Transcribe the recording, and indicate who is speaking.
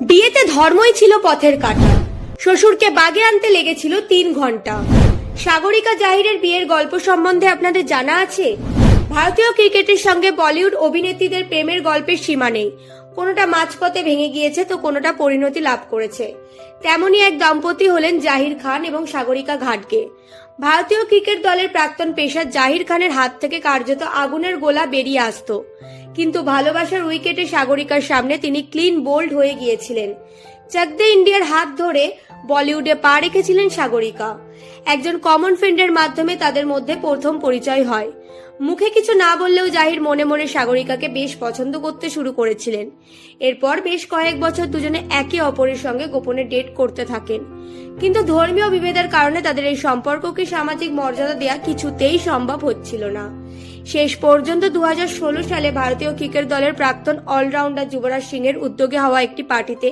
Speaker 1: বিয়েতে ধর্মই ছিল পথের কাঁটা। শ্বশুরকে বাগে আনতে লেগেছিল 3 ঘন্টা। সাগরিকা জাহিরের বিয়ের গল্প সম্বন্ধে আপনাদের জানা আছে? ভারতীয় ক্রিকেটের সঙ্গে বলিউড অভিনেত্রীদের প্রেমের গল্পের সীমা নেই। কোনোটা মাঝপথে ভেঙে গিয়েছে তো কোনোটা পরিণতি লাভ করেছে। তেমনই এক দম্পতি হলেন জাহির খান এবং সাগরিকা ঘাটগে। ভারতীয় ক্রিকেট দলের প্রাক্তন পেসার জাহির খানের হাত থেকে কার্যত আগুনের গোলা বেরিয়ে আসতো, কিন্তু ভালোবাসার উইকেটে সাগরিকার সামনে তিনি ক্লিন বোল্ড হয়ে গিয়েছিলেন। চাক দে ইন্ডিয়ার হাত ধরে বলিউডে পা রেখেছিলেন সাগরিকা। একজন কমন ফ্রেন্ডের মাধ্যমে তাদের মধ্যে প্রথম পরিচয় হয়। মুখে কিছু না বললেও জাহির মনে মনে সাগরিকাকে বেশ পছন্দ করতে শুরু করেছিলেন। এরপর বেশ কয়েক বছর দুজনে একে অপরের সঙ্গে গোপনে ডেট করতে থাকেন, কিন্তু ধর্মীয় বিভেদের কারণে তাদের এই সম্পর্ককে সামাজিক মর্যাদা দেওয়া কিছুতেই সম্ভব হচ্ছিল না। শেষ পর্যন্ত 2016 সালে ভারতীয় ক্রিকেট দলের প্রাক্তন অলরাউন্ডার যুবরাজ সিং এর উদ্যোগে হওয়া একটি পার্টিতে